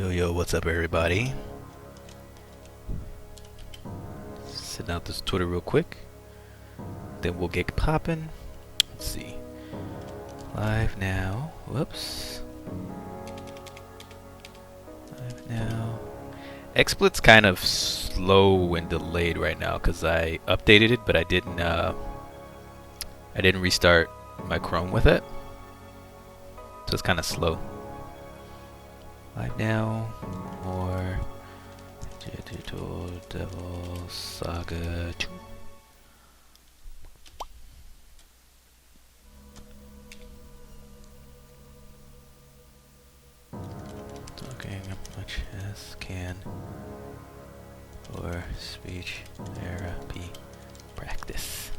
Yo, what's up, everybody? Sitting out this Twitter real quick. Then we'll get popping. Let's see. Live now. Whoops. Live now. XSplit's kind of slow and delayed right now because I updated it, but I didn't restart my Chrome with it. So it's kind of slow. Live now, or Digital Devil Saga 2. Talking much as can for speech therapy practice.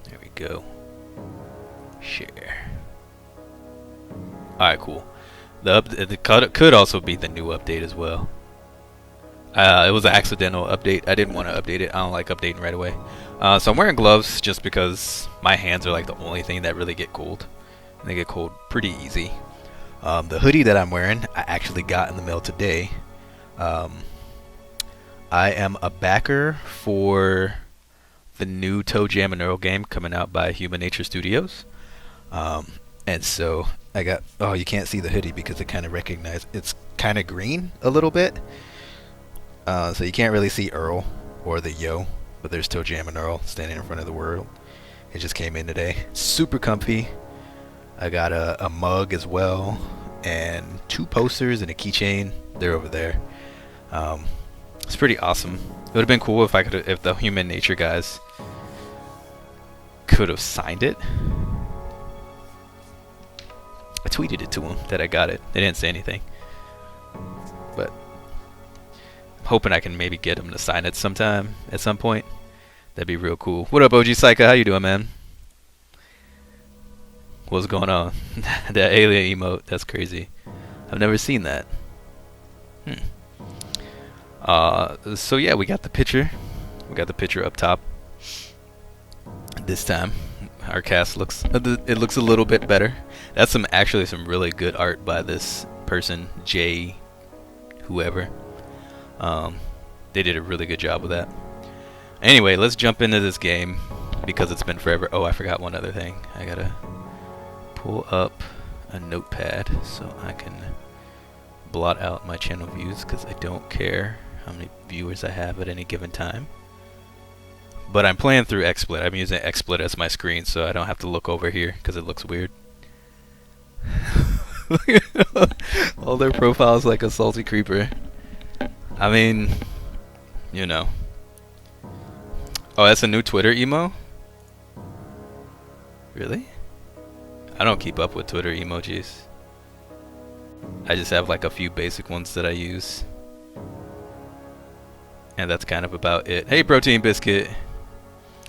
There we go. Share. Alright, cool. It could also be the new update as well. It was an accidental update. I didn't want to update it. I don't like updating right away. So I'm wearing gloves just because my hands are like the only thing that really get cold. And they get cold pretty easy. The hoodie that I'm wearing, I actually got in the mail today. I am a backer for the new Toe Jam and Earl game coming out by Human Nature Studios. And so I got, oh, you can't see the hoodie because it kind of recognized, it's kind of green a little bit. So you can't really see Earl or the Yo, but there's Toe Jam and Earl standing in front of the world. It just came in today. Super comfy. I got a mug as well, and 2 posters and a keychain. They're over there. It's pretty awesome. It would have been cool if if the Human Nature guys could have signed it. I tweeted it to them that I got it. They didn't say anything, but I'm hoping I can maybe get them to sign it sometime at some point. That'd be real cool. What up, OG Saga? How you doing, man? What's going on? That alien emote, that's crazy. I've never seen that. So yeah, we got the picture. We got the picture up top. This time, our cast looks it looks a little bit better. That's actually some really good art by this person, Jay, whoever. They did a really good job with that. Anyway, let's jump into this game because it's been forever. Oh, I forgot one other thing. I gotta pull up a notepad so I can blot out my channel views because I don't care how many viewers I have at any given time. But I'm playing through XSplit. I'm using XSplit as my screen so I don't have to look over here because it looks weird. All their profiles like a salty creeper. I mean, you know. Oh, that's a new Twitter emo? Really? I don't keep up with Twitter emojis. I just have like a few basic ones that I use. And that's kind of about it. Hey, Protein Biscuit.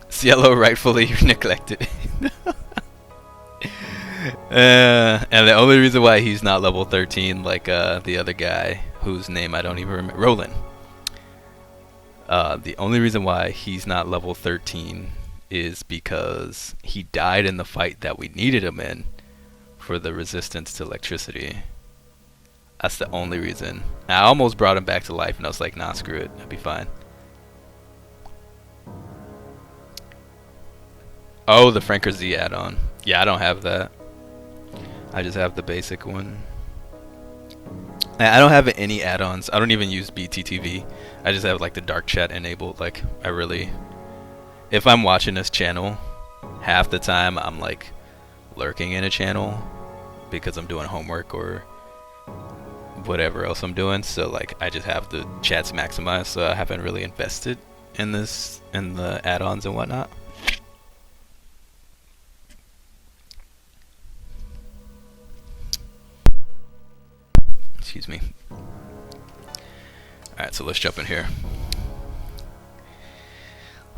Cielo rightfully neglected. And the only reason why he's not level 13 like the other guy whose name I don't even remember, Roland. The only reason why he's not level 13 is because he died in the fight that we needed him in for the resistance to electricity. That's the only reason. I almost brought him back to life and I was like, nah, screw it, I'll be fine. Oh, the Franker Z add-on. Yeah, I don't have that. I just have the basic one. I don't have any add-ons. I don't even use BTTV. I just have like the dark chat enabled. Like, I really, if I'm watching this channel, half the time I'm like lurking in a channel because I'm doing homework or whatever else I'm doing. So like, I just have the chats maximized. So I haven't really invested in this, in the add-ons and whatnot. Excuse me. Alright, so let's jump in here.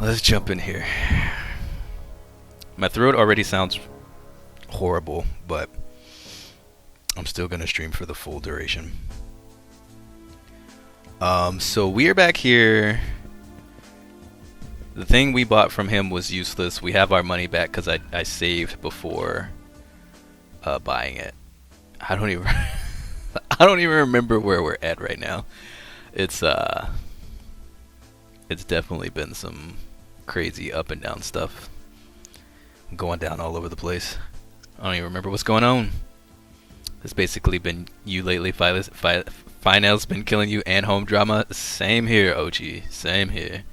Let's jump in here. My throat already sounds horrible, but I'm still gonna stream for the full duration. So we're back here. The thing we bought from him was useless. We have our money back because I saved before buying it. I don't even I don't even remember where we're at right now. It's it's definitely been some crazy up and down stuff going down all over the place. I don't even remember what's going on. It's basically been you lately. Final's been killing you and home drama. Same here, OG. Same here.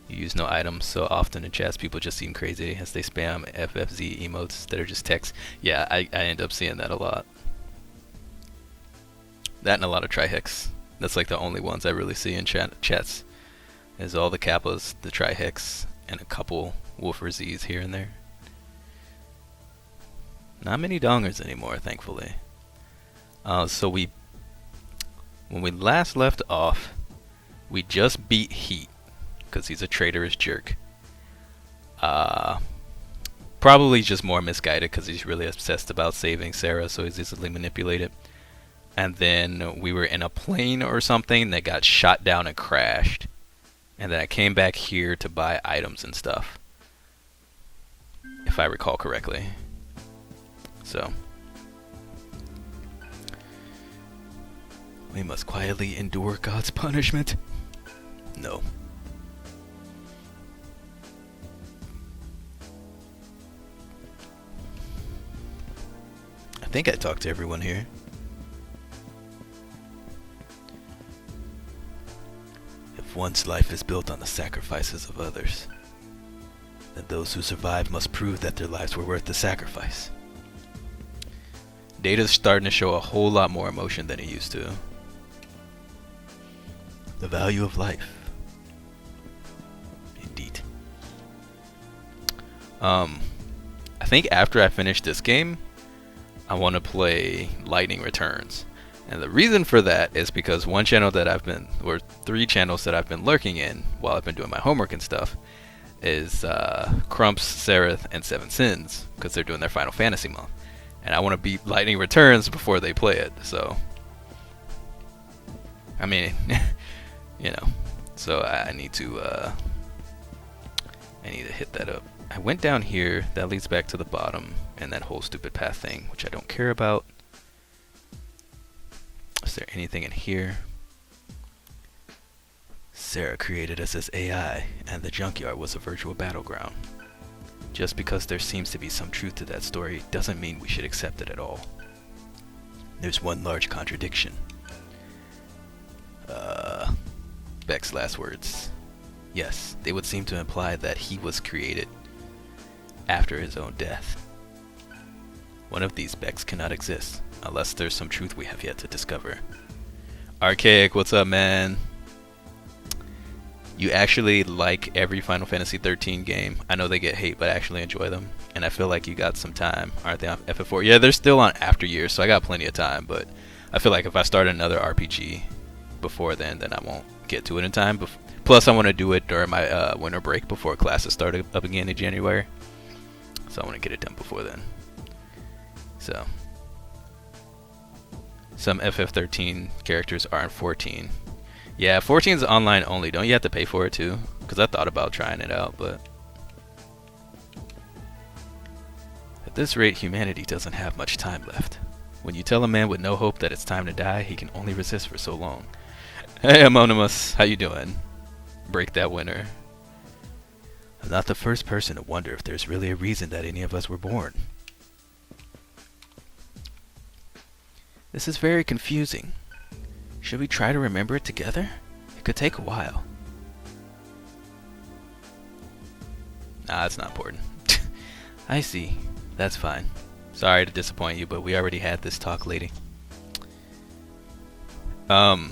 You use no items so often in chats. People just seem crazy as they spam FFZ emotes that are just text. Yeah, I end up seeing that a lot. That and a lot of tri-hex. That's like the only ones I really see in chats. Is all the kappas, the tri-hex, and a couple Wolfer Z's here and there. Not many dongers anymore, thankfully. So when we last left off, we just beat Heat because he's a traitorous jerk. Probably just more misguided because he's really obsessed about saving Sarah, so he's easily manipulated. And then we were in a plane or something that got shot down and crashed. And then I came back here to buy items and stuff, if I recall correctly. So we must quietly endure God's punishment. No. I think I talked to everyone here. If one's life is built on the sacrifices of others, then those who survive must prove that their lives were worth the sacrifice. Data's starting to show a whole lot more emotion than he used to. The value of life. Indeed. I think after I finish this game, I want to play Lightning Returns. And the reason for that is because one channel that I've been, or 3 channels that I've been lurking in while I've been doing my homework and stuff, is Crumps, Sereth, and Seven Sins, because they're doing their Final Fantasy month. And I want to beat Lightning Returns before they play it, so... I mean, you know, so I need to hit that up. I went down here, that leads back to the bottom, and that whole stupid path thing, which I don't care about. Is there anything in here? Sarah created us as AI, and the junkyard was a virtual battleground. Just because there seems to be some truth to that story doesn't mean we should accept it at all. There's one large contradiction. Beck's last words. Yes, they would seem to imply that he was created after his own death. One of these Becks cannot exist, unless there's some truth we have yet to discover. Archaic, what's up, man? You actually like every Final Fantasy 13 game. I know they get hate, but I actually enjoy them. And I feel like you got some time. Aren't they on FF4? Yeah, they're still on After Years, so I got plenty of time. But I feel like if I start another RPG before then I won't get to it in time. Plus, I want to do it during my winter break before classes start up again in January. So I want to get it done before then. So, some FF13 characters are in 14. Yeah, 14 is online only. Don't you have to pay for it too? Because I thought about trying it out, but... At this rate, humanity doesn't have much time left. When you tell a man with no hope that it's time to die, he can only resist for so long. Hey, Amonimus, how you doing? Break that winner. I'm not the first person to wonder if there's really a reason that any of us were born. This is very confusing. Should we try to remember it together? It could take a while. Nah, it's not important. I see. That's fine. Sorry to disappoint you, but we already had this talk, lady. I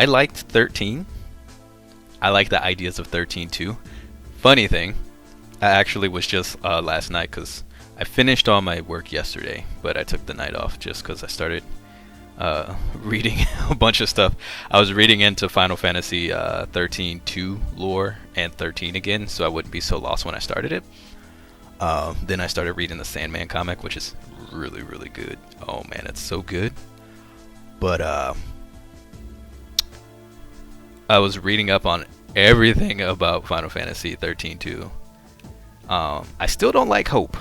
liked 13. I like the ideas of 13 too. Funny thing, I actually was just last night because I finished all my work yesterday, but I took the night off just because I started reading a bunch of stuff. I was reading into Final Fantasy 13-2 lore and 13 again, so I wouldn't be so lost when I started it. Then I started reading the Sandman comic, which is really, really good. Oh man, it's so good. But I was reading up on everything about Final Fantasy 13-2. I still don't like Hope.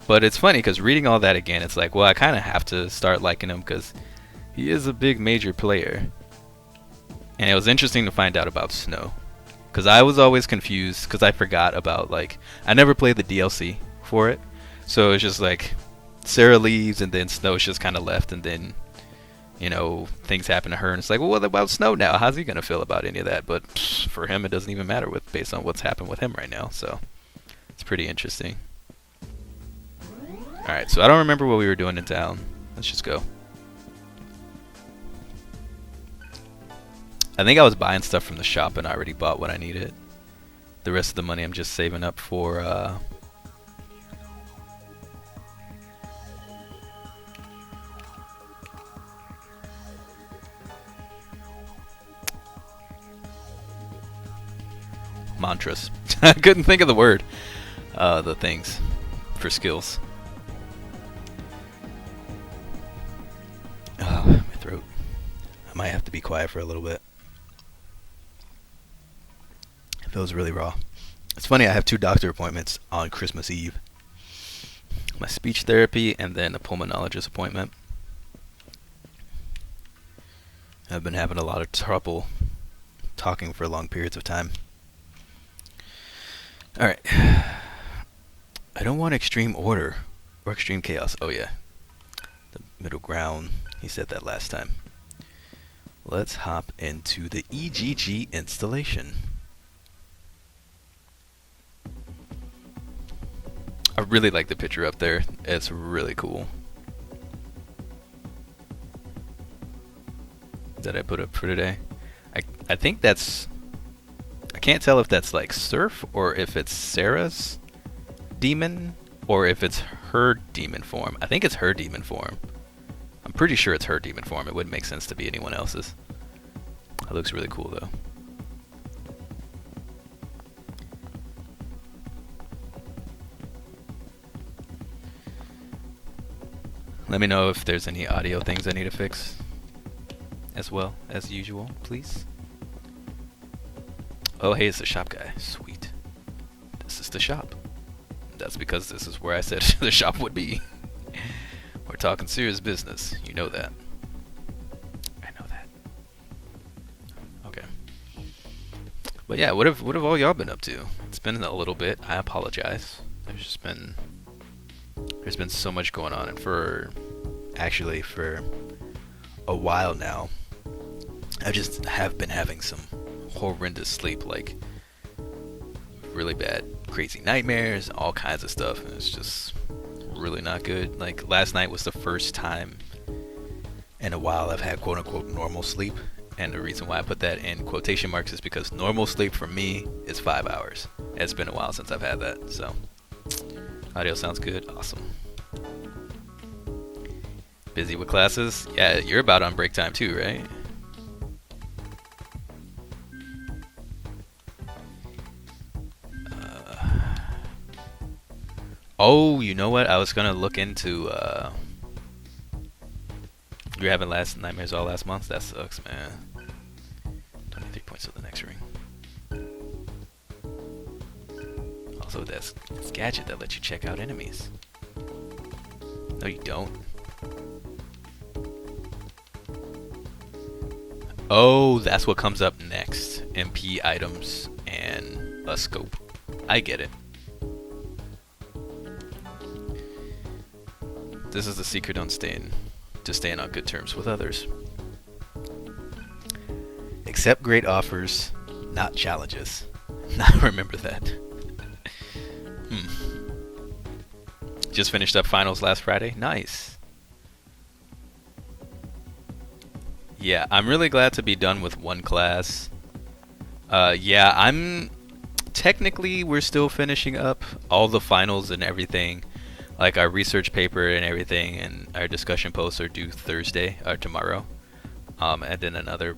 But it's funny because reading all that again, it's like, well, I kind of have to start liking him because he is a big major player. And it was interesting to find out about Snow, because I was always confused because I forgot about, like, I never played the DLC for it, so it's just like Sarah leaves and then Snow's just kind of left, and then, you know, things happen to her and it's like, well, what about Snow now? How's he gonna feel about any of that? But for him, it doesn't even matter based on what's happened with him right now. So it's pretty interesting. All right, so I don't remember what we were doing in town. Let's just go. I think I was buying stuff from the shop and I already bought what I needed. The rest of the money I'm just saving up for mantras. I couldn't think of the word. The things for skills. Oh, my throat. I might have to be quiet for a little bit. It feels really raw. It's funny, I have 2 doctor appointments on Christmas Eve. My speech therapy and then a pulmonologist appointment. I've been having a lot of trouble talking for long periods of time. Alright. I don't want extreme order or extreme chaos. Oh yeah. The middle ground. He said that last time. Let's hop into the EGG installation. I really like the picture up there. It's really cool. That I put up for today. I think that's... I can't tell if that's like Surf or if it's Sarah's demon or if it's her demon form. I think it's her demon form. I'm pretty sure it's her demon form. It wouldn't make sense to be anyone else's. That looks really cool though. Let me know if there's any audio things I need to fix as well as usual, please. Oh, hey, it's the shop guy. Sweet. This is the shop. That's because this is where I said the shop would be. We're talking serious business. You know that. I know that. Okay. But yeah, what have all y'all been up to? It's been a little bit. I apologize. There's been so much going on, and for a while now, I just have been having some horrendous sleep, like really bad, crazy nightmares, all kinds of stuff, and it's just really not good. Like last night was the first time in a while I've had quote unquote normal sleep, and the reason why I put that in quotation marks is because normal sleep for me is 5 hours. It's been a while since I've had that, so audio sounds good. Awesome. Busy with classes? Yeah, you're about on break time too, right? Oh, you know what? I was gonna look into. You're having last nightmares all last month. That sucks, man. 23 points of the next ring. Also, that's gadget that lets you check out enemies. No, you don't. Oh, that's what comes up next. MP items and a scope. I get it. This is the secret on staying on good terms with others. Accept great offers, not challenges. Now remember that. Just finished up finals last Friday. Nice. Yeah, I'm really glad to be done with one class. Yeah, technically we're still finishing up all the finals and everything. Like our research paper and everything, and our discussion posts are due Thursday or tomorrow. And then another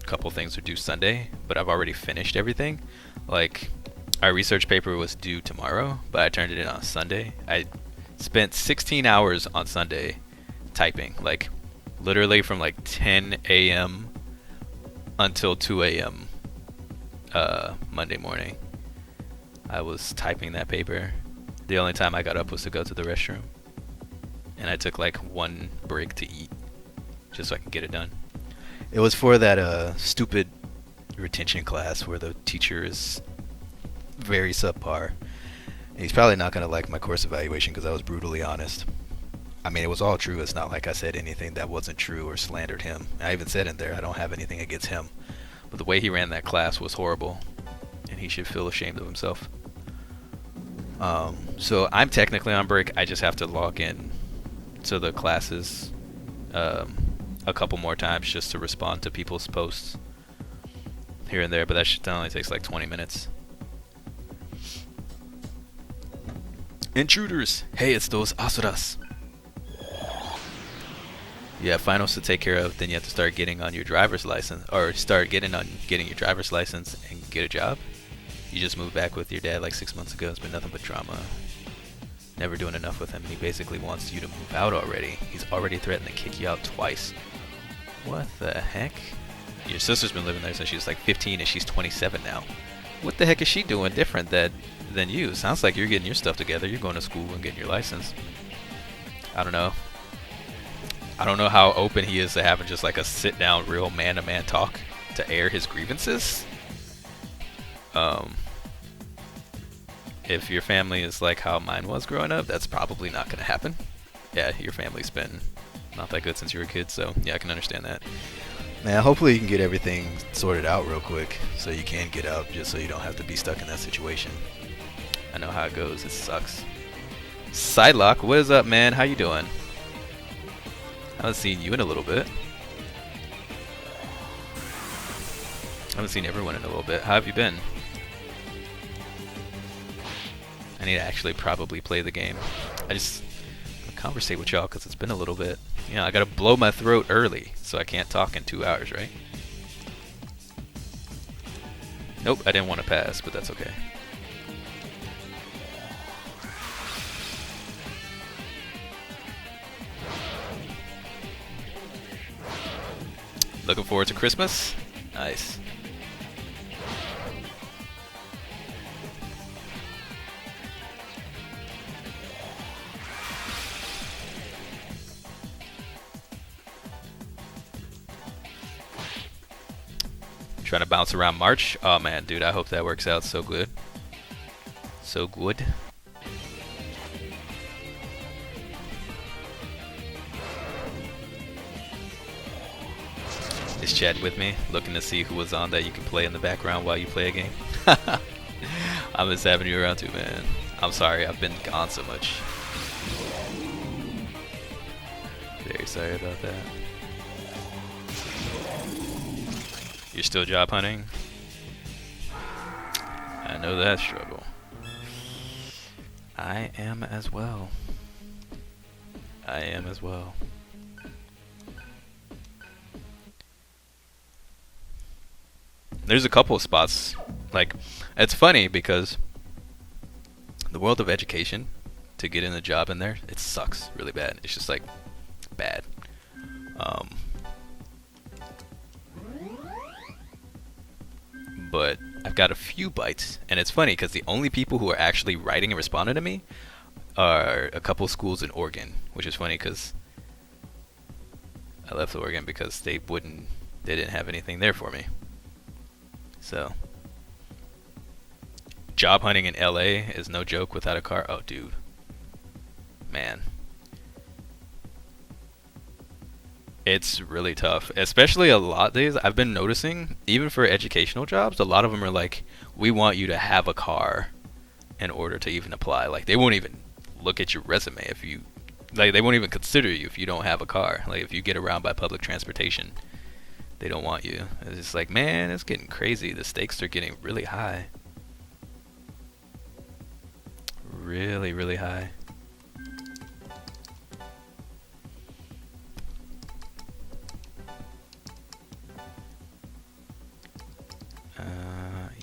couple things are due Sunday, but I've already finished everything. Like our research paper was due tomorrow, but I turned it in on Sunday. I spent 16 hours on Sunday typing, like literally from like 10 a.m. until 2 a.m. Monday morning. I was typing that paper. The only time I got up was to go to the restroom. And I took like one break to eat, just so I can get it done. It was for that stupid retention class where the teacher is very subpar. And he's probably not going to like my course evaluation because I was brutally honest. I mean, it was all true. It's not like I said anything that wasn't true or slandered him. I even said in there I don't have anything against him. But the way he ran that class was horrible. And he should feel ashamed of himself. So I'm technically on break. I just have to log in to the classes a couple more times just to respond to people's posts here and there. But that only takes like 20 minutes. Intruders! Hey, it's those asuras. You have finals to take care of, then you have to start getting on your driver's license, or start getting your driver's license and get a job. You just moved back with your dad like 6 months ago. It's been nothing but drama. Never doing enough with him. He basically wants you to move out already. He's already threatened to kick you out twice. What the heck? Your sister's been living there since she was like 15 and she's 27 now. What the heck is she doing different than you? Sounds like you're getting your stuff together. You're going to school and getting your license. I don't know. I don't know how open he is to having just like a sit down real man-to-man talk to air his grievances. If your family is like how mine was growing up, that's probably not going to happen. Yeah, your family's been not that good since you were a kid, so yeah, I can understand that. Man, hopefully you can get everything sorted out real quick so you can get out, just so you don't have to be stuck in that situation. I know how it goes. It sucks. Sidelock, what is up, man? How you doing? I haven't seen you in a little bit. I haven't seen everyone in a little bit. How have you been? I need to actually probably play the game. I just conversate with y'all because it's been a little bit. You know, I gotta blow my throat early, so I can't talk in 2 hours, right? Nope, I didn't want to pass, but that's okay. Looking forward to Christmas? Nice. Trying to bounce around March. Oh man, dude, I hope that works out so good. So good. Is Chad with me? Looking to see who was on that you can play in the background while you play a game? I miss having you around too, man. I'm sorry, I've been gone so much. Very sorry about that. You're still job hunting? I know that struggle. I am as well. I am as well. There's a couple of spots. Like, it's funny because the world of education, to get in a job in there, it sucks really bad. It's just like bad. But I've got a few bites, and it's funny because the only people who are actually writing and responding to me are a couple schools in Oregon, which is funny because I left Oregon because they didn't have anything there for me. So, job hunting in LA is no joke without a car. Oh, dude. Man. It's really tough, especially a lot of days. I've been noticing, even for educational jobs, a lot of them are like, we want you to have a car in order to even apply. Like, they won't even look at your resume if you, like, they won't even consider you if you don't have a car. Like, if you get around by public transportation, they don't want you. It's just like, man, it's getting crazy. The stakes are getting really high. Really, really high.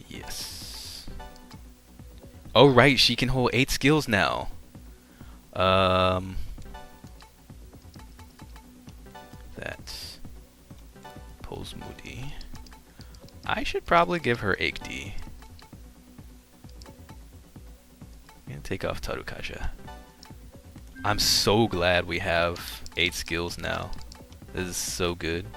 Yes. Oh, right, she can hold 8 skills now. That's Pose Moody. I should probably give her 8D. I'm gonna Take off Tarukaja. I'm so glad we have 8 skills now. This is so good.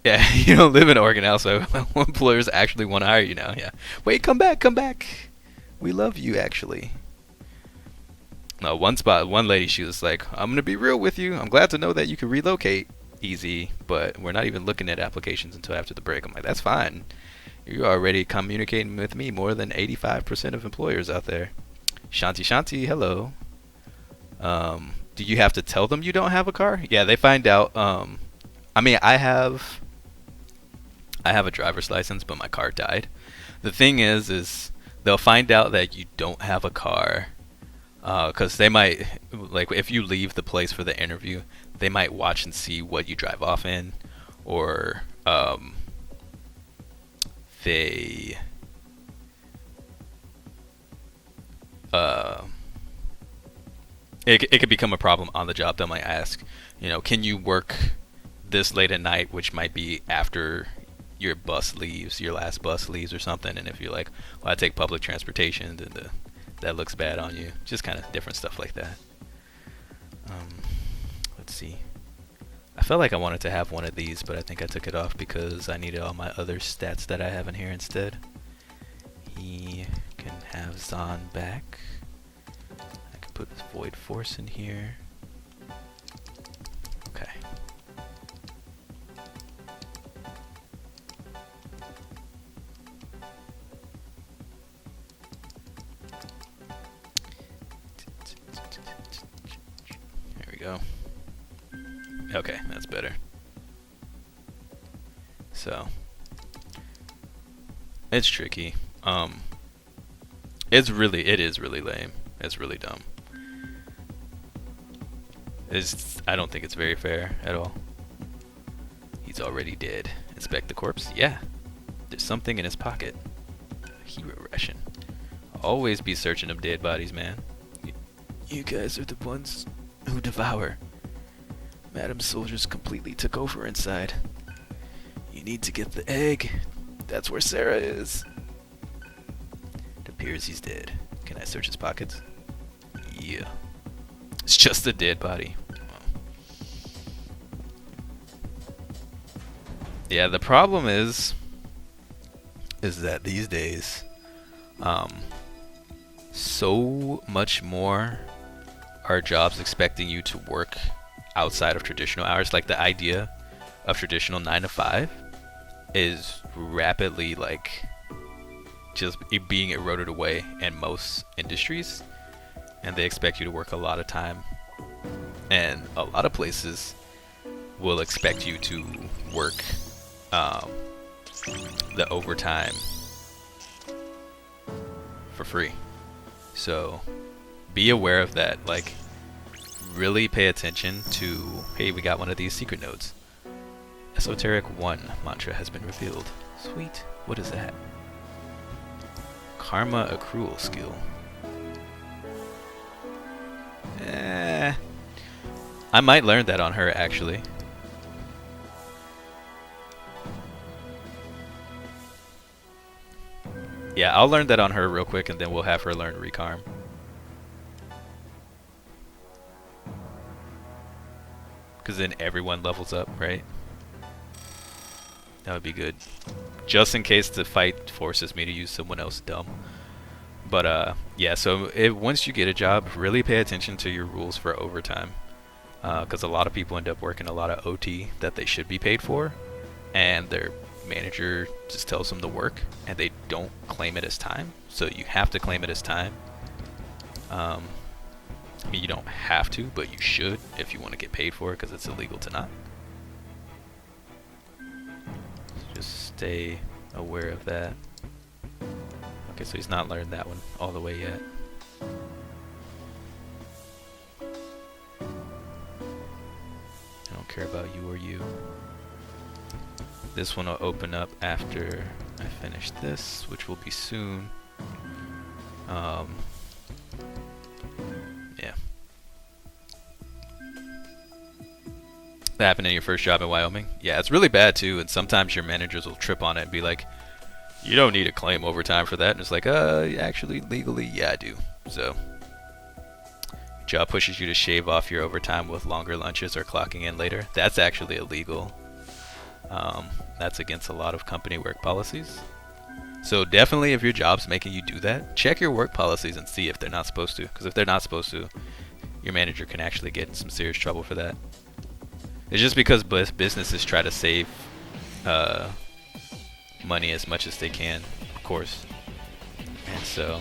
Yeah, you don't live in Oregon now, so employers actually want to hire you now. Yeah. Wait, come back, come back. We love you, actually. No, one lady, she was like, I'm gonna be real with you. I'm glad to know that you can relocate easy, but we're not even looking at applications until after the break. I'm like, that's fine. You're already communicating with me more than 85% of employers out there. Shanti Shanti, hello. Do you have to tell them you don't have a car? Yeah, they find out. I mean, I have a driver's license, but my car died. The thing is they'll find out that you don't have a car, because they might, like, if you leave the place for the interview, they might watch and see what you drive off in, or they it could become a problem on the job. They might ask, can you work this late at night, which might be after your last bus leaves or something. And if you're like, well, I take public transportation, then that looks bad on you. Just kind of different stuff like that. Let's see. I felt like I wanted to have one of these, but I think I took it off because I needed all my other stats that I have in here instead. He can have Zahn back. I can put Void Force in here. Okay. There we go. Okay, that's better. So it's tricky. It is really lame. It's really dumb. I don't think it's very fair at all. He's already dead. Inspect the corpse? Yeah. There's something in his pocket. A hero ration. Always be searching of dead bodies, man. You guys are the ones who devour. Madam's soldiers completely took over inside. You need to get the egg. That's where Sarah is. It appears he's dead. Can I search his pockets? Yeah. It's just a dead body. Yeah, the problem is that these days, so much more are jobs expecting you to work outside of traditional hours. Like, the idea of traditional 9 to 5 is rapidly, like, just being eroded away in most industries, and they expect you to work a lot of time, and a lot of places will expect you to work the overtime for free. So be aware of that. Like, really pay attention to, hey, we got one of these secret nodes. Esoteric 1 mantra has been revealed. Sweet. What is that? Karma accrual skill. I might learn that on her, actually. Yeah, I'll learn that on her real quick, and then we'll have her learn Recarm. Because then everyone levels up, right? That would be good. Just in case the fight forces me to use someone else dumb. But yeah, so once you get a job, really pay attention to your rules for overtime. Because a lot of people end up working a lot of OT that they should be paid for, and their manager just tells them to work, and they don't claim it as time. So you have to claim it as time. I mean, you don't have to, but you should if you want to get paid for it, because it's illegal to not. Just stay aware of that. Okay, so he's not learned that one all the way yet. I don't care about you or you. This one will open up after I finish this, which will be soon. Yeah. That happened in your first job in Wyoming? Yeah, it's really bad too, and sometimes your managers will trip on it and be like, you don't need to claim overtime for that. And it's like, actually, legally, yeah, I do. So, job pushes you to shave off your overtime with longer lunches or clocking in later. That's actually illegal. That's against a lot of company work policies. So definitely, if your job's making you do that, check your work policies and see if they're not supposed to. Because if they're not supposed to, your manager can actually get in some serious trouble for that. It's just because businesses try to save money as much as they can, of course. And so,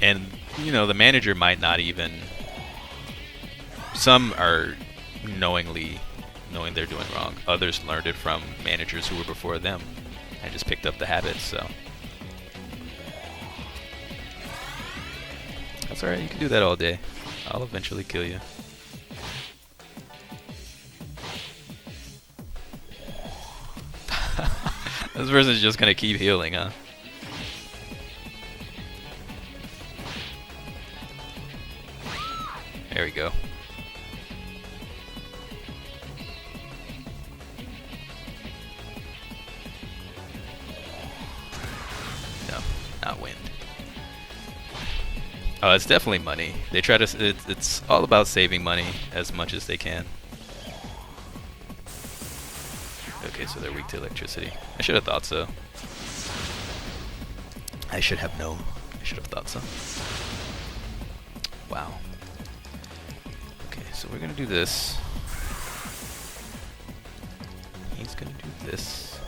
and you know, the manager might not even. Some are knowing they're doing wrong. Others learned it from managers who were before them and just picked up the habits. So that's alright. You can do that all day. I'll eventually kill you. This person's just gonna keep healing, huh? There we go. No, not wind. Oh, it's definitely money. They try to. It's all about saving money as much as they can. Okay, so they're weak to electricity. I should have thought so. I should have known. I should have thought so. Wow. Okay, so we're gonna do this. He's gonna do this.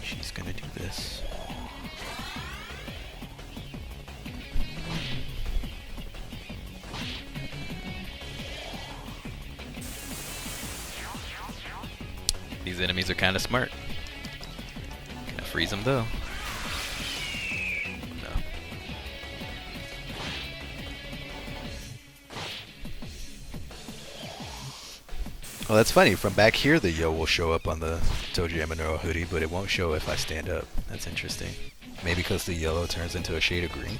She's gonna do this. These enemies are kind of smart. Gonna freeze them though. No. Well, that's funny. From back here, the yo will show up on the Toji Emanuro hoodie, but it won't show if I stand up. That's interesting. Maybe because the yellow turns into a shade of green.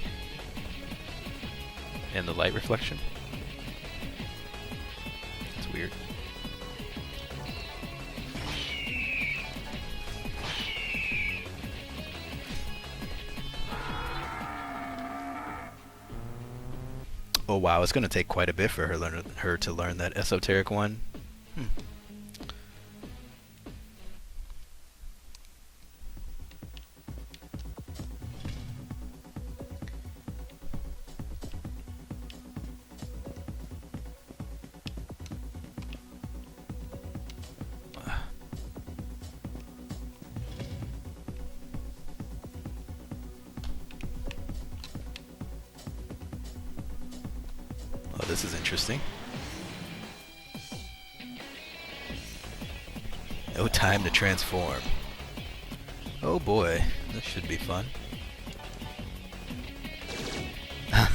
And the light reflection. That's weird. Oh wow, it's gonna take quite a bit for her to learn that esoteric one. Oh, this is interesting. No time to transform. Oh boy, this should be fun. Alright.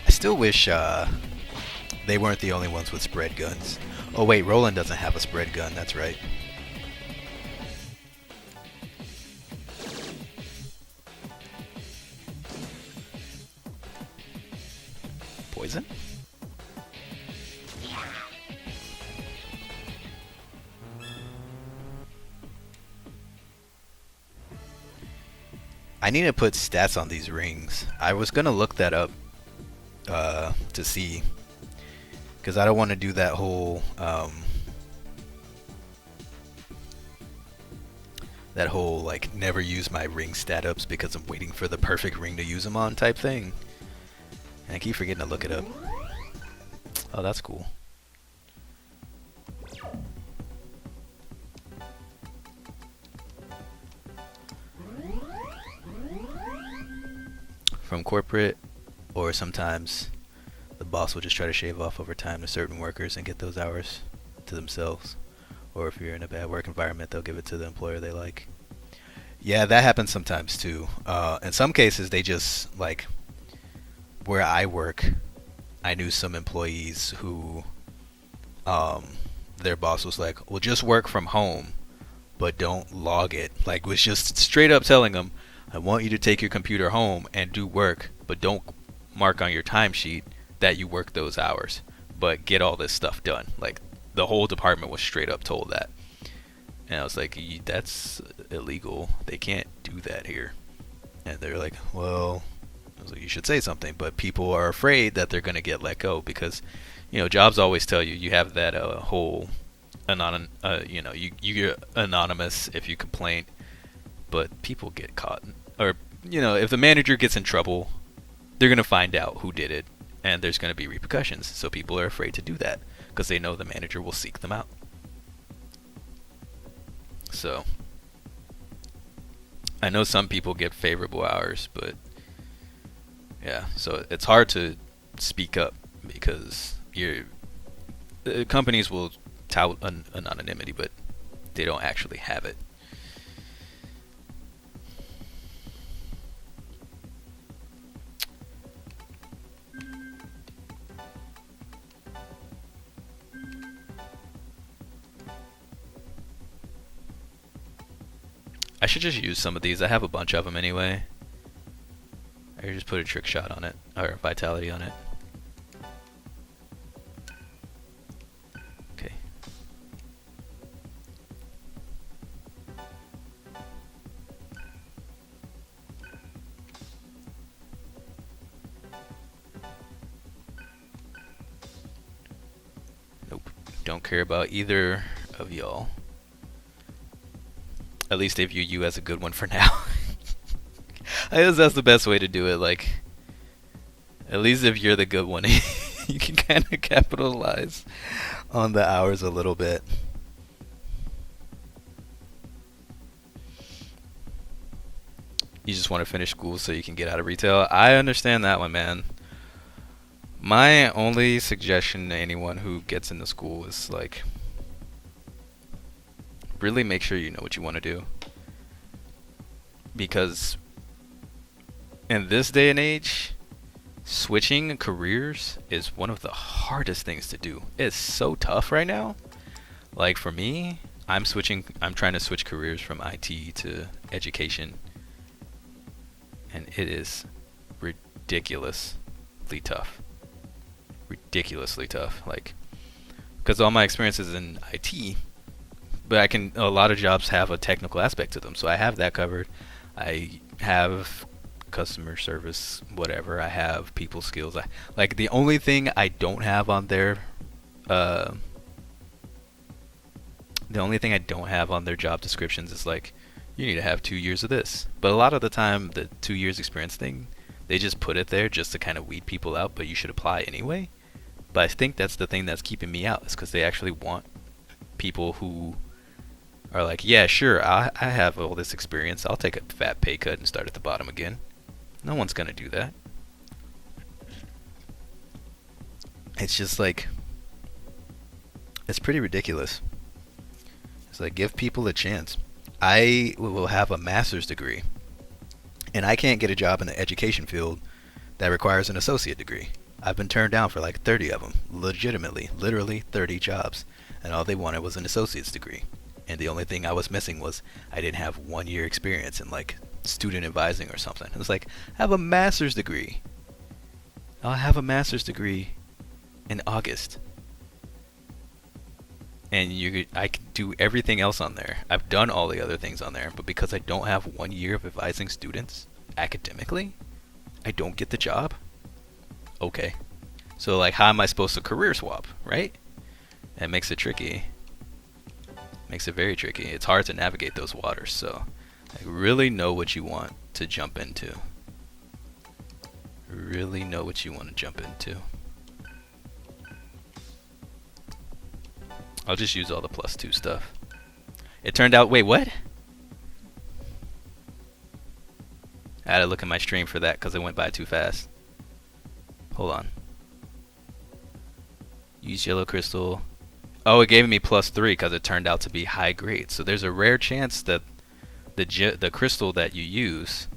I still wish they weren't the only ones with spread guns. Oh wait, Roland doesn't have a spread gun, that's right. Poison? I need to put stats on these rings. I was gonna look that up to see, because I don't want to do that whole like never use my ring stat ups because I'm waiting for the perfect ring to use them on type thing. And I keep forgetting to look it up. Oh, that's cool. From corporate, or sometimes the boss will just try to shave off overtime to certain workers and get those hours to themselves. Or if you're in a bad work environment, they'll give it to the employer they like. Yeah, that happens sometimes too. In some cases, they just like where I work, I knew some employees who um their boss was like, "Well, just work from home, but don't log it." Like, was just straight up telling them, "I want you to take your computer home and do work, but don't mark on your timesheet that you work those hours, but get all this stuff done." Like, the whole department was straight up told that. And I was like, "That's illegal. They can't do that here." And they're like, "Well," I was like, "You should say something." But people are afraid that they're going to get let go because, jobs always tell you have that whole you're anonymous if you complain, but people get caught. Or, if the manager gets in trouble, they're going to find out who did it, and there's going to be repercussions. So people are afraid to do that because they know the manager will seek them out. So I know some people get favorable hours, but yeah, so it's hard to speak up because companies will tout an anonymity, but they don't actually have it. I should just use some of these. I have a bunch of them anyway. I could just put a trick shot on it, or vitality on it. Okay. Nope. Don't care about either of y'all. At least they view you as a good one for now. I guess that's the best way to do it. Like, at least if you're the good one, you can kind of capitalize on the hours a little bit. You just want to finish school so you can get out of retail. I understand that one, man. My only suggestion to anyone who gets into school is, like, really make sure you know what you want to do. Because in this day and age, switching careers is one of the hardest things to do. It's so tough right now. Like, for me, I'm trying to switch careers from IT to education. And it is ridiculously tough. Ridiculously tough. Like, because all my experience is in IT, but a lot of jobs have a technical aspect to them, so I have that covered. I have customer service, whatever. I have people skills. Like, the only thing I don't have on their job descriptions is, like, you need to have 2 years of this. But a lot of the time, the 2 years experience thing, they just put it there just to kind of weed people out, but you should apply anyway. But I think that's the thing that's keeping me out, is because they actually want people who are like, yeah, sure, I have all this experience. I'll take a fat pay cut and start at the bottom again. No one's going to do that. It's just like, it's pretty ridiculous. It's like, give people a chance. I will have a master's degree, and I can't get a job in the education field that requires an associate degree. I've been turned down for like 30 of them. Legitimately, literally 30 jobs. And all they wanted was an associate's degree. And the only thing I was missing was I didn't have 1 year experience in, like, student advising or something. It was like, I have a master's degree. I'll have a master's degree in August. And I can do everything else on there. I've done all the other things on there, but because I don't have 1 year of advising students academically, I don't get the job. Okay. So, like, how am I supposed to career swap, right? That makes it tricky. Makes it very tricky. It's hard to navigate those waters, so, like, really know what you want to jump into. Really know what you want to jump into. I'll just use all the +2 stuff. It turned out, wait, what? I had to look at my stream for that because it went by too fast. Hold on. Use yellow crystal. Oh, it gave me +3 because it turned out to be high grade. So there's a rare chance that the crystal that you use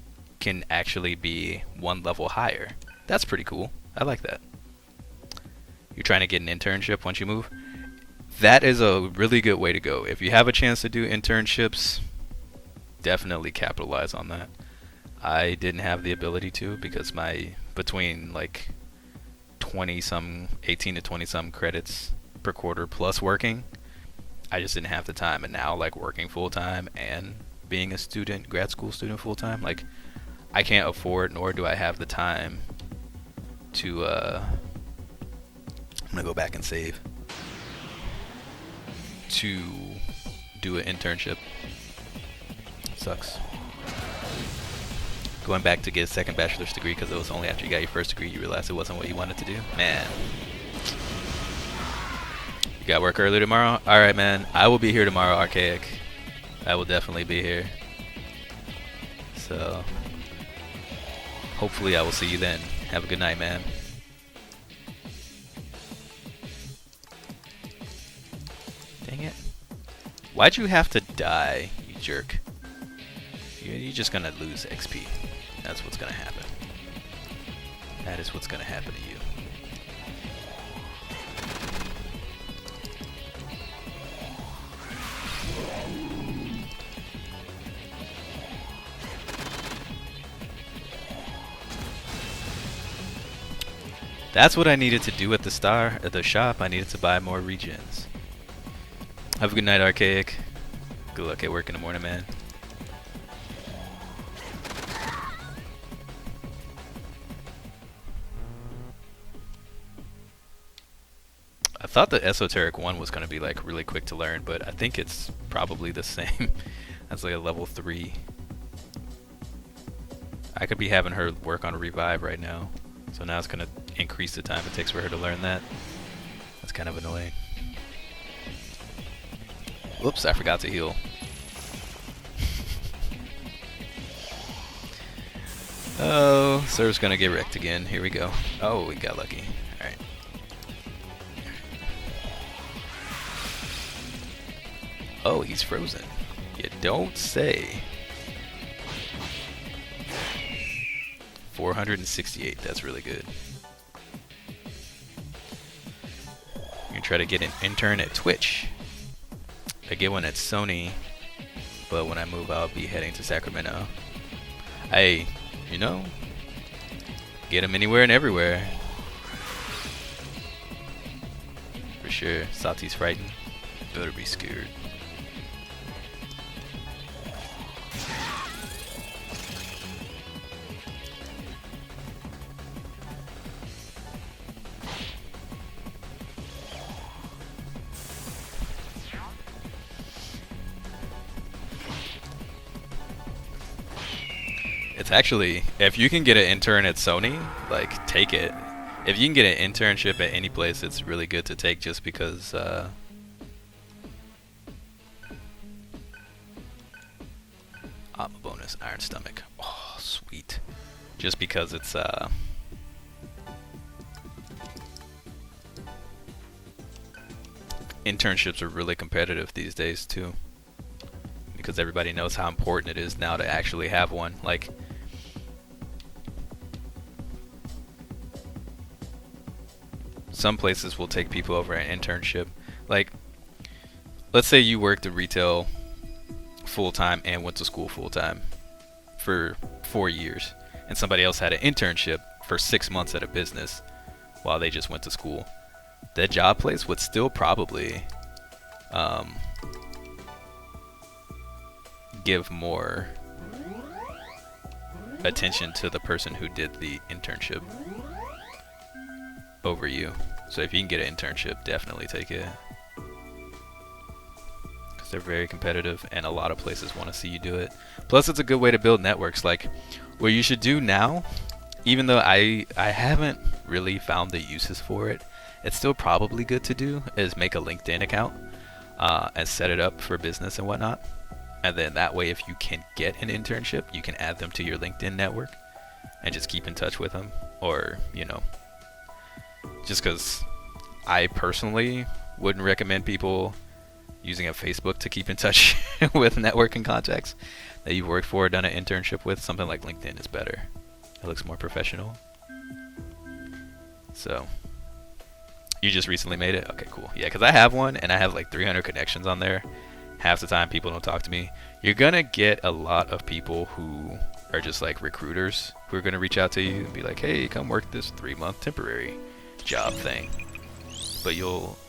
can actually be 1 level higher. That's pretty cool. I like that. You're trying to get an internship once you move. That is a really good way to go. If you have a chance to do internships, definitely capitalize on that. I didn't have the ability to because my between like 20 some 18 to 20 some credits per quarter plus working, I just didn't have the time. And now like working full time and being a student, grad school student full time, like I can't afford nor do I have the time to I'm gonna go back and save to do an internship. Sucks. Going back to get a second bachelor's degree because it was only after you got your first degree you realized it wasn't what you wanted to do. Man. You got work early tomorrow? Alright, man. I will be here tomorrow, Archaic. I will definitely be here. So, hopefully I will see you then. Have a good night, man. Dang it. Why'd you have to die, you jerk? You're just gonna lose XP. That's what's gonna happen. That is what's gonna happen to you. That's what I needed to do at the shop. I needed to buy more regens. Have a good night, Archaic. Good luck at work in the morning, man. I thought the esoteric one was going to be like really quick to learn, but I think it's probably the same. That's like a level 3. I could be having her work on a revive right now, so now it's going to increase the time it takes for her to learn that. That's kind of annoying. Whoops, I forgot to heal. Oh, Serve's gonna get wrecked again. Here we go. Oh, we got lucky. Alright. Oh, he's frozen. You don't say. 468, that's really good. I'm gonna try to get an intern at Twitch. I get one at Sony, but when I move I'll be heading to Sacramento. Hey, you know, get them anywhere and everywhere. For sure. Sati's frightened. Better be scared. It's actually, if you can get an intern at Sony, like, take it. If you can get an internship at any place, it's really good to take just because, I'm a bonus, Iron Stomach. Oh, sweet. Just because it's, internships are really competitive these days, too. Because everybody knows how important it is now to actually have one. Like, some places will take people over an internship. Like, let's say you worked in retail full-time and went to school full-time for 4 years, and somebody else had an internship for 6 months at a business while they just went to school. That job place would still probably give more attention to the person who did the internship over you. So if you can get an internship, definitely take it. Because they're very competitive and a lot of places want to see you do it. Plus it's a good way to build networks. Like, what you should do now, even though I haven't really found the uses for it, it's still probably good to do, is make a LinkedIn account and set it up for business and whatnot. And then that way, if you can get an internship, you can add them to your LinkedIn network and just keep in touch with them. Or, you know, just because I personally wouldn't recommend people using a Facebook to keep in touch with networking contacts that you've worked for or done an internship with. Something like LinkedIn is better. It looks more professional. So you just recently made it? Okay, cool. Yeah, because I have one and I have like 300 connections on there. Half the time people don't talk to me. You're gonna get a lot of people who are just like recruiters who are gonna reach out to you and be like, hey, come work this 3-month temporary job thing. But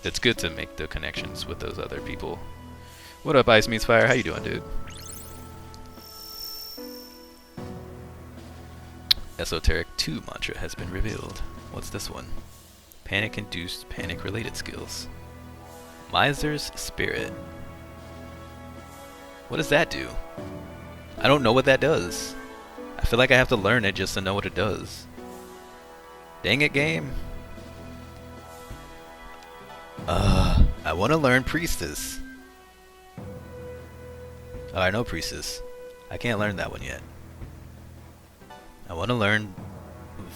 it's good to make the connections with those other people. What up, Ice Meets Fire? How you doing, dude? Esoteric 2 mantra has been revealed. What's this one? Panic-induced, panic-related skills. Miser's Spirit. What does that do? I don't know what that does. I feel like I have to learn it just to know what it does. Dang it, game. I want to learn Priestess. Oh, I know Priestess. I can't learn that one yet. I want to learn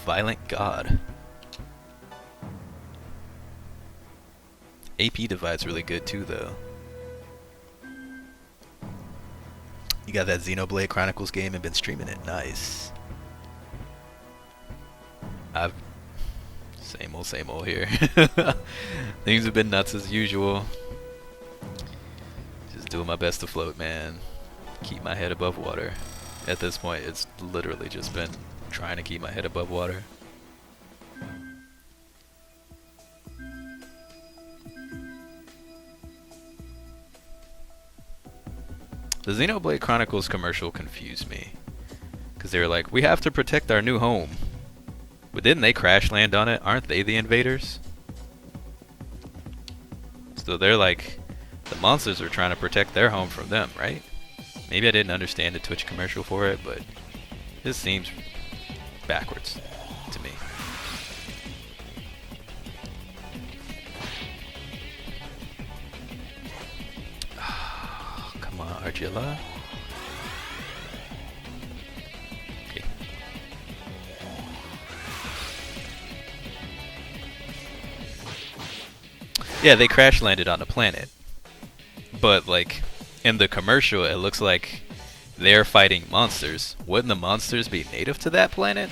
Violent God. AP Divide's really good too, though. You got that Xenoblade Chronicles game and been streaming it. Nice. Same old here. Things have been nuts as usual. Just doing my best to float, man. Keep my head above water. At this point, it's literally just been trying to keep my head above water. The Xenoblade Chronicles commercial confused me. Because they were like, we have to protect our new home. But didn't they crash land on it? Aren't they the invaders? So they're like, the monsters are trying to protect their home from them, right? Maybe I didn't understand the Twitch commercial for it, but this seems backwards to me. Come on, Argilla. Okay. Yeah, they crash landed on the planet. But like in the commercial, it looks like they're fighting monsters. Wouldn't the monsters be native to that planet?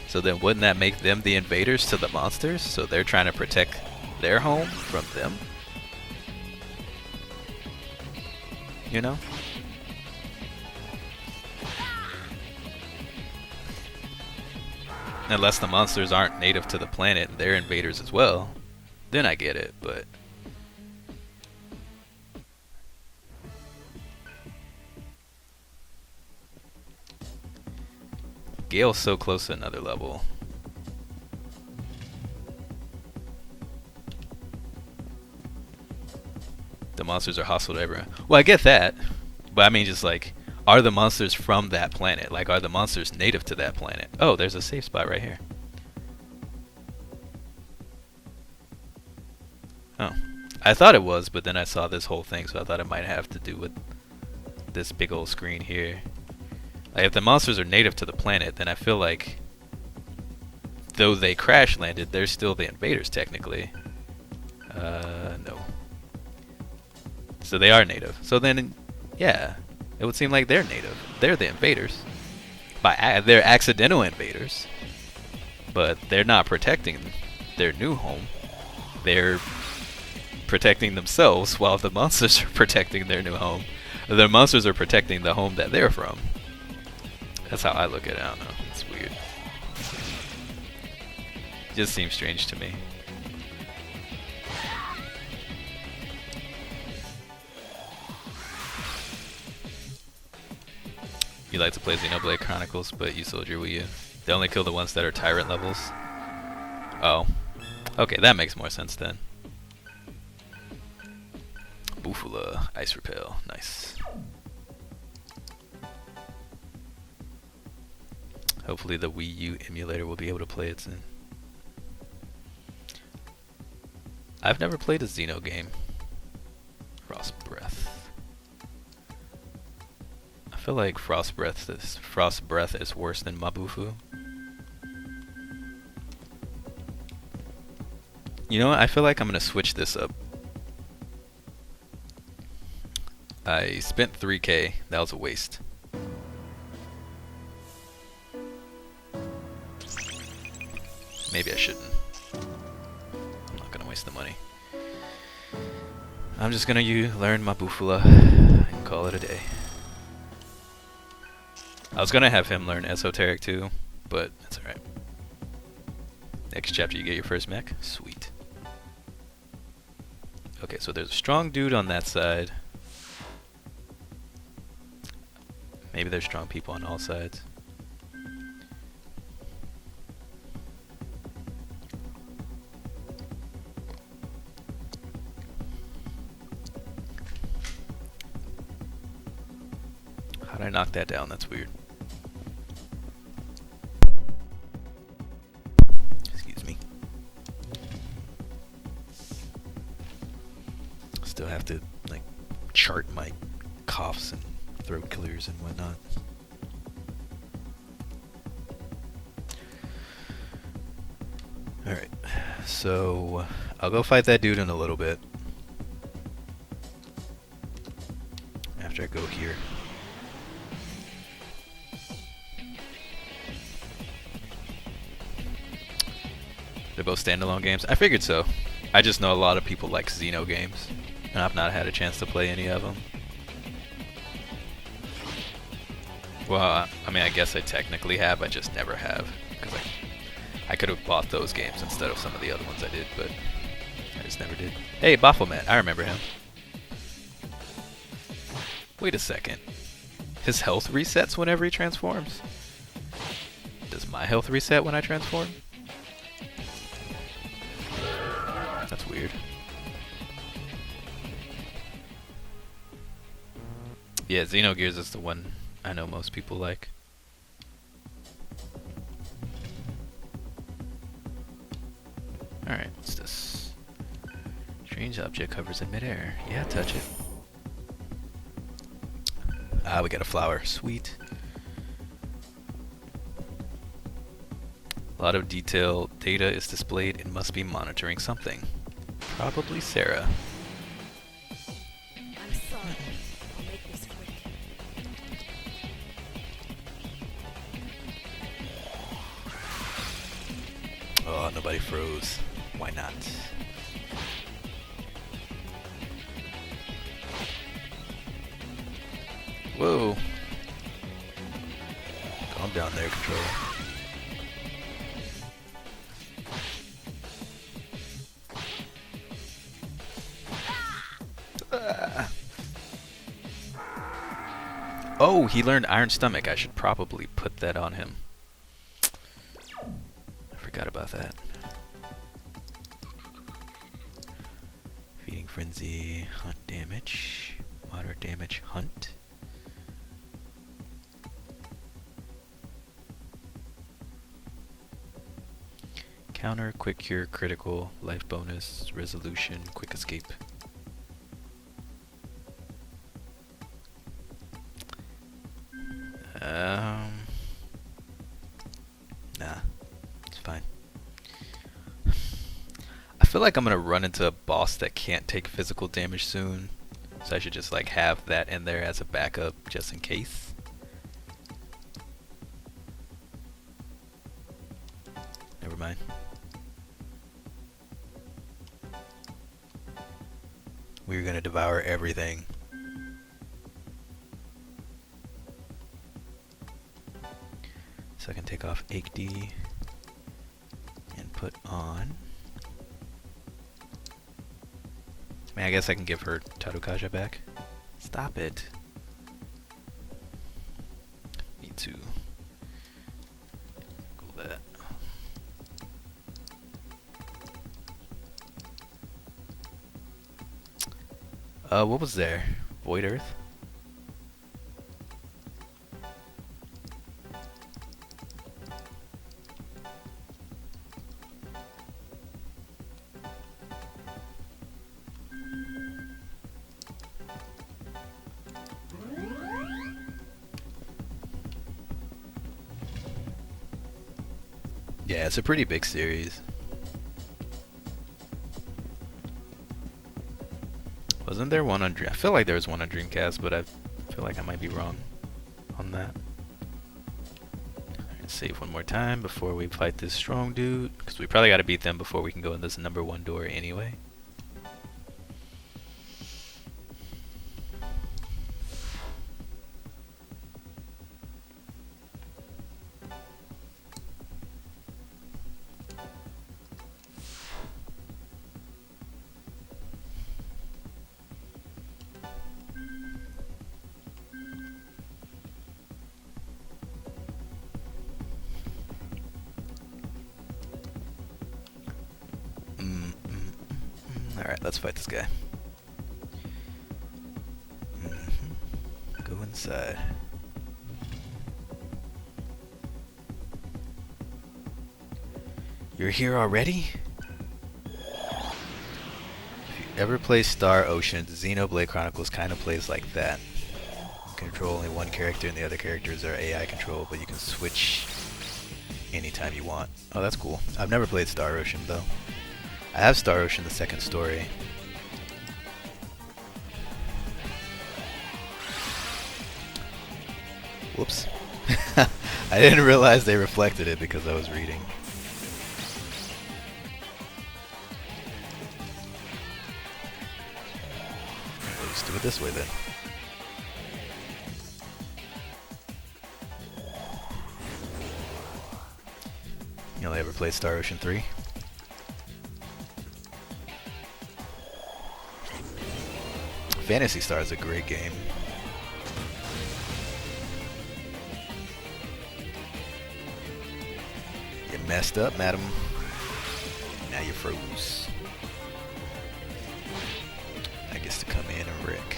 So then wouldn't that make them the invaders to the monsters? So they're trying to protect their home from them? You know? Unless the monsters aren't native to the planet, they're invaders as well. Then I get it, but Gale's so close to another level. The monsters are hostile to everyone. Well, I get that, but I mean just like, are the monsters from that planet? Like, are the monsters native to that planet? Oh, there's a safe spot right here. Oh, I thought it was, but then I saw this whole thing, so I thought it might have to do with this big old screen here. Like, if the monsters are native to the planet, then I feel like, though they crash landed, they're still the invaders technically. No. So they are native. So then, yeah, it would seem like they're native. They're the invaders. They're accidental invaders, but they're not protecting their new home. They're protecting themselves while the monsters are protecting their new home. The monsters are protecting the home that they're from. That's how I look at it. I don't know. It's weird. Just seems strange to me. You like to play Xenoblade Chronicles, but you sold your Wii U. They only kill the ones that are tyrant levels. Oh. Okay, that makes more sense then. Bufula, Ice Repel. Nice. Hopefully the Wii U emulator will be able to play it soon. I've never played a Xeno game. Frost Breath. I feel like Frost Breath is worse than Mabufu. You know what? I feel like I'm gonna switch this up. I spent 3K. That was a waste. Maybe I shouldn't. can't waste the money. I'm just gonna learn my Bufula and call it a day. I was gonna have him learn Esoteric too, but that's alright. Next chapter you get your first mech? Sweet. Okay, so there's a strong dude on that side. Maybe there's strong people on all sides. How'd I knock that down? That's weird. Excuse me. Still have to, like, chart my coughs and throat killers and whatnot. Alright, so I'll go fight that dude in a little bit. After I go here. They're both standalone games? I figured so. I just know a lot of people like Xeno games, and I've not had a chance to play any of them. Well, I mean, I guess I technically have, I just never have. Because I could have bought those games instead of some of the other ones I did, but I just never did. Hey, Baphomet, I remember him. Wait a second. His health resets whenever he transforms? Does my health reset when I transform? That's weird. Yeah, Xenogears is the one I know most people like. Alright, what's this? Strange object hovers in midair. Yeah, touch it. Ah, we got a flower. Sweet. A lot of detailed data is displayed and must be monitoring something. Probably Sarah. I'm sorry. I'll make this quick. Oh, nobody froze. Why not? Whoa. Calm down there, controller. Oh, he learned Iron Stomach. I should probably put that on him. I forgot about that. Feeding Frenzy, Hunt damage, moderate damage, Hunt. Counter, Quick Cure, Critical, Life Bonus, Resolution, Quick Escape. Nah, it's fine. I feel like I'm gonna run into a boss that can't take physical damage soon, so I should just like have that in there as a backup just in case. Never mind. We're gonna devour everything. So I can take off Aikdi and put on. I mean, I guess I can give her Tarukaja back. Stop it. Me too. Cool that. What was there? Void Earth? Yeah, it's a pretty big series. Wasn't there one on Dream? I feel like there was one on Dreamcast, but I feel like I might be wrong on that. Save one more time before we fight this strong dude, because we probably got to beat them before we can go in this number 1 door anyway. Alright, let's fight this guy. Go inside. You're here already? If you ever play Star Ocean, Xenoblade Chronicles kind of plays like that. You control only one character and the other characters are AI control, but you can switch anytime you want. Oh, that's cool. I've never played Star Ocean though. I have Star Ocean, the second story. Whoops. I didn't realize they reflected it because I was reading. Let's do it this way then. You only ever played Star Ocean 3? Phantasy Star is a great game. You messed up, madam. Now you froze. I guess to come in and wreck.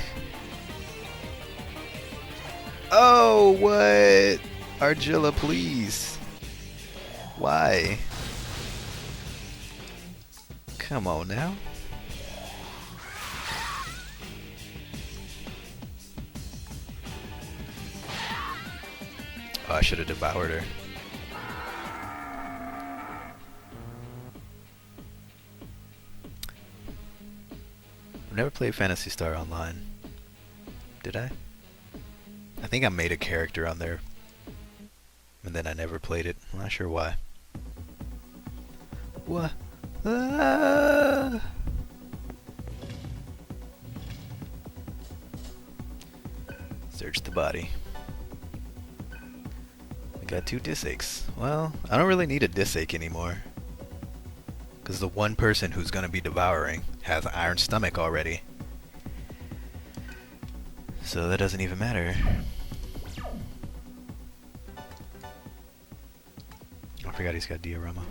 Oh, what? Argilla, please. Why? Come on now. Oh, I should have devoured her. I've never played Phantasy Star Online. Did I? I think I made a character on there. And then I never played it. I'm not sure why. What? Ah! Search the body. I got 2 disaches. Well, I don't really need a disake anymore. Because the one person who's going to be devouring has an iron stomach already. So that doesn't even matter. I forgot he's got diorama.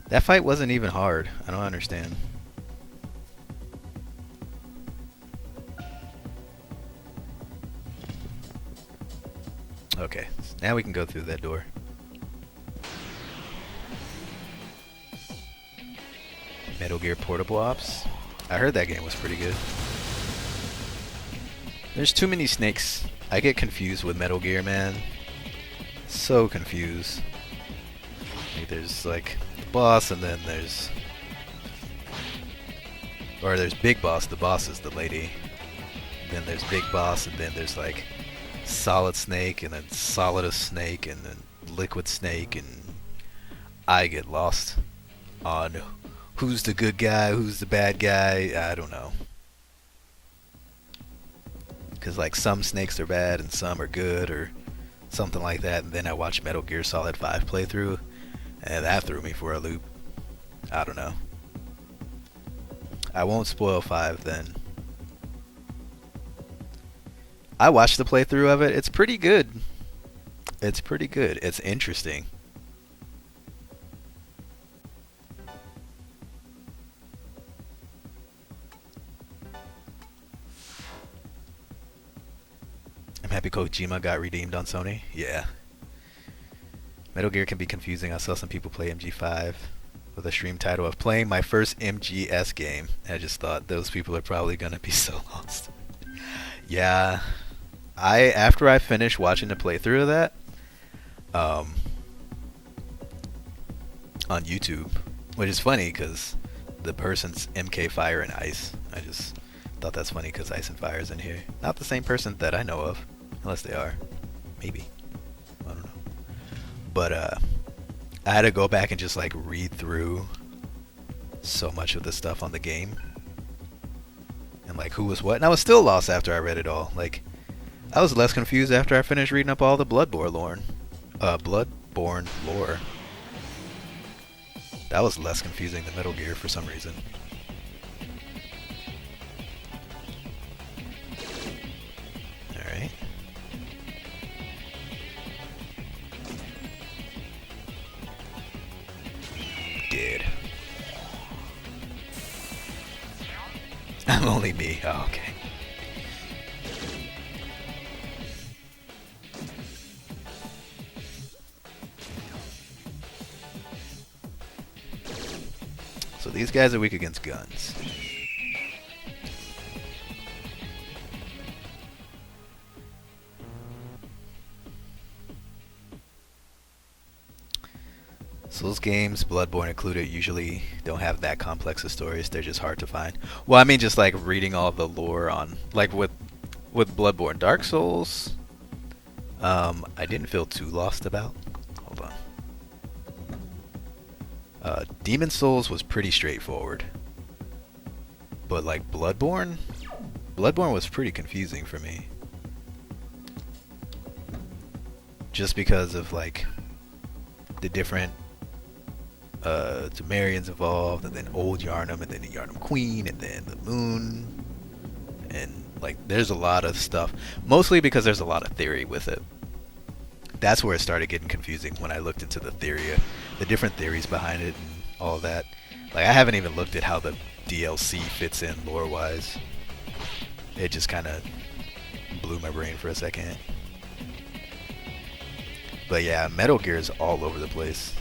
That fight wasn't even hard. I don't understand. Okay, so now we can go through that door. Metal Gear Portable Ops. I heard that game was pretty good. There's too many snakes. I get confused with Metal Gear, man. So confused. Like there's like the boss and then there's... Or there's Big Boss, the boss is the lady. Then there's Big Boss and then there's like Solid Snake and then Solidus Snake and then Liquid Snake, and I get lost on who's the good guy, who's the bad guy. I don't know. Because like some snakes are bad and some are good or something like that. And then I watched Metal Gear Solid 5 playthrough and that threw me for a loop. I don't know. I won't spoil 5 then. I watched the playthrough of it. It's pretty good. It's pretty good. It's interesting. I'm happy Kojima got redeemed on Sony. Yeah. Metal Gear can be confusing. I saw some people play MG5 with a stream title of playing my first MGS game. I just thought those people are probably gonna be so lost. Yeah. After I finished watching the playthrough of that, on YouTube, which is funny because the person's MK Fire and Ice. I just Thought that's funny because Ice and Fire's in here. Not the same person that I know of. Unless they are. Maybe. I don't know. But I had to go back and just like read through so much of the stuff on the game. And like who was what. And I was still lost after I read it all. Like I was less confused after I finished reading up all the Bloodborne lore. Bloodborne lore. That was less confusing than Metal Gear for some reason. Alright. Dead. I'm only me. Oh, okay. So these guys are weak against guns. Souls games, Bloodborne included, usually don't have that complex of stories. They're just hard to find. Well, I mean, just like reading all the lore on, like with Bloodborne, Dark Souls, I didn't feel too lost about. Hold on. Demon Souls was pretty straightforward, but like Bloodborne was pretty confusing for me. Just because of like the different Temerians involved, and then Old Yharnam, and then the Yharnam Queen, and then the Moon, and like there's a lot of stuff. Mostly because there's a lot of theory with it. That's where it started getting confusing when I looked into the different theories behind it and all of that. Like I haven't even looked at how the DLC fits in lore-wise. It just kind of blew my brain for a second. But yeah, Metal Gear is all over the place.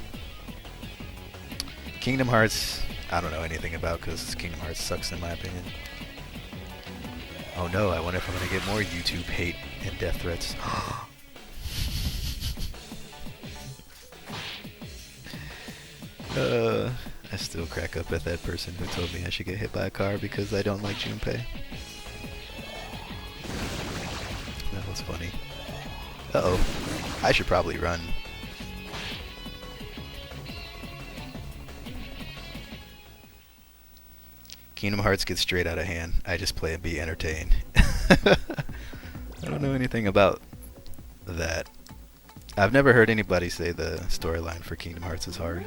Kingdom Hearts, I don't know anything about because Kingdom Hearts sucks in my opinion. Oh no, I wonder if I'm going to get more YouTube hate and death threats. I still crack up at that person who told me I should get hit by a car because I don't like Junpei. That was funny. Uh-oh. I should probably run. Kingdom Hearts gets straight out of hand. I just play and be entertained. I don't know anything about that. I've never heard anybody say the storyline for Kingdom Hearts is hard.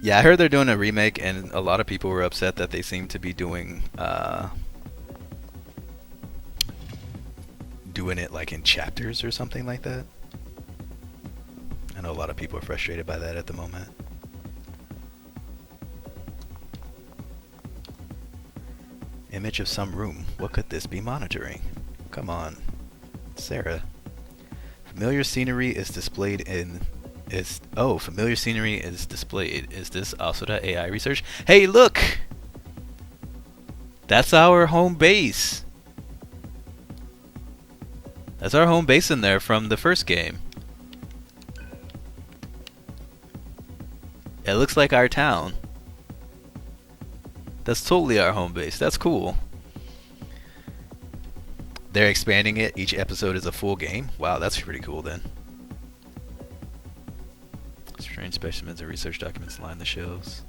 Yeah, I heard they're doing a remake, and a lot of people were upset that they seem to be doing it like in chapters or something like that. I know a lot of people are frustrated by that at the moment. Image of some room. What could this be monitoring? Come on, Sarah. Familiar scenery is displayed in. Familiar scenery is displayed. Is this also the AI research? Hey, look! That's our home base. That's our home base in there from the first game. It looks like our town. That's totally our home base. That's cool. They're expanding it. Each episode is a full game. Wow, that's pretty cool then. Strange specimens and research documents line the shelves.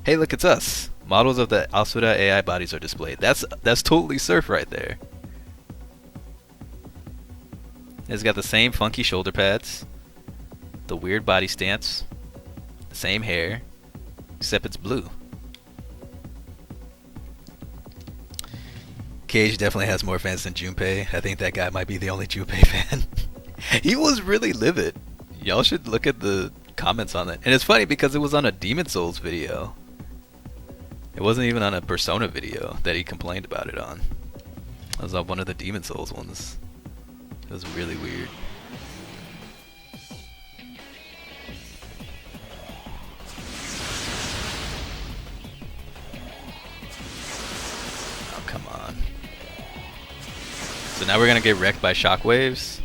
Hey, look, it's us. Models of the Asura AI bodies are displayed. That's totally Surf right there. It's got the same funky shoulder pads, the weird body stance, the same hair, except it's blue. Cage definitely has more fans than Junpei. I think that guy might be the only Junpei fan. He was really livid. Y'all should look at the comments on that. And it's funny because it was on a Demon Souls video. It wasn't even on a Persona video that he complained about it on. It was on one of the Demon Souls ones. It was really weird. Oh, come on. So now we're gonna get wrecked by shockwaves?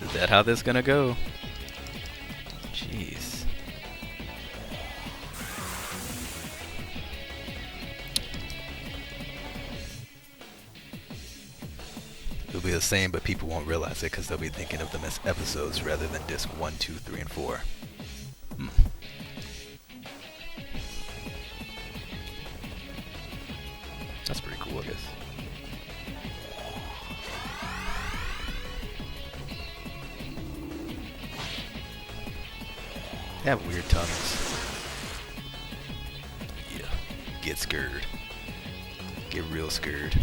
Is that how this is gonna go? Jeez. the same, but people won't realize it because they'll be thinking of them as episodes rather than disc 1, 2, 3, and 4. That's pretty cool, I guess. They have weird tongues. Yeah. Get scared. Get real scared.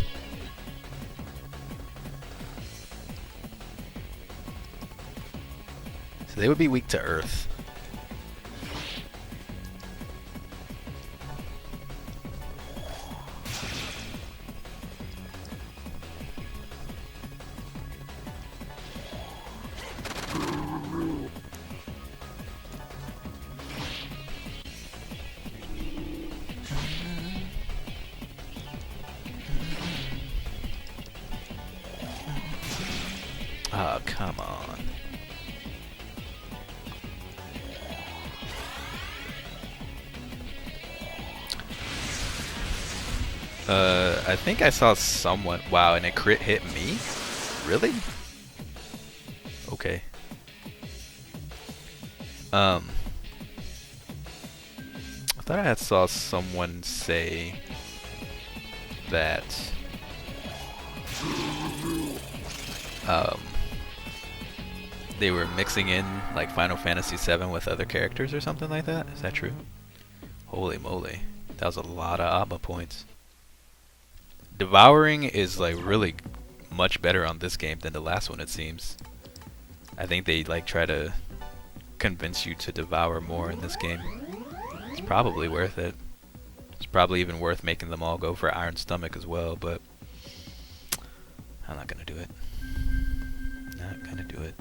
So they would be weak to earth. Oh, come on. I think I saw someone. Wow, and a crit hit me? Really? Okay. I thought I had saw someone say that they were mixing in like Final Fantasy VII with other characters or something like that. Is that true? Holy moly, that was a lot of ABBA points. Devouring is like really much better on this game than the last one, it seems. I think they like try to convince you to devour more in this game. It's probably worth it. It's probably even worth making them all go for Iron Stomach as well, but I'm not gonna do it. Not gonna do it.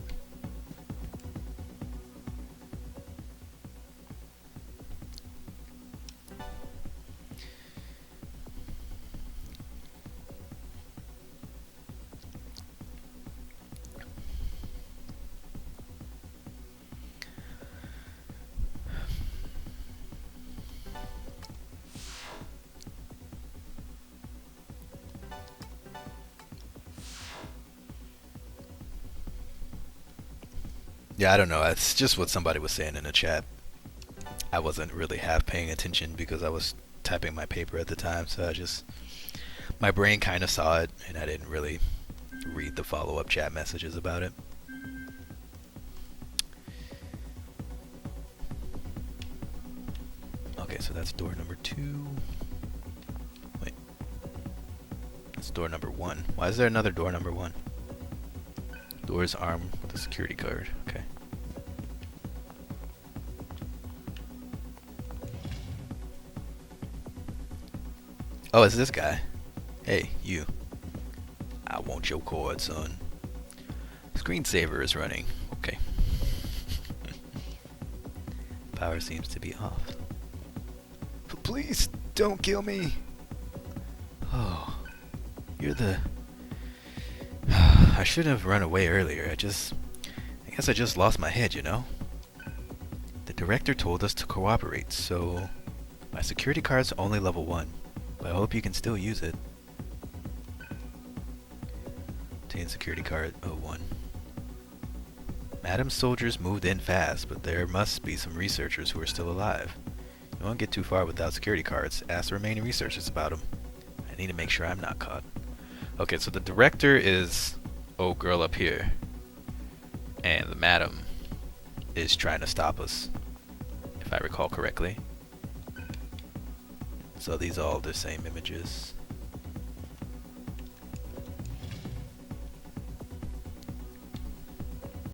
Yeah, I don't know. It's just what somebody was saying in the chat. I wasn't really half paying attention because I was typing my paper at the time, so my brain kind of saw it, and I didn't really read the follow-up chat messages about it. Okay, so that's door number 2. Wait. That's door number 1. Why is there another door number 1? Doors armed with a security card. Okay. Oh, it's this guy. Hey, you. I want your cord, son. Screensaver is running. Okay. Power seems to be off. Please, don't kill me. Oh, you're the... I shouldn't have run away earlier. I guess I just lost my head, you know? The director told us to cooperate, so... My security card's only level 1, but I hope you can still use it. Obtain security card 01. Madam's soldiers moved in fast, but there must be some researchers who are still alive. You won't get too far without security cards. Ask the remaining researchers about them. I need to make sure I'm not caught. Okay, so the director is... Oh, girl up here. And the madam is trying to stop us, if I recall correctly. So these are all the same images.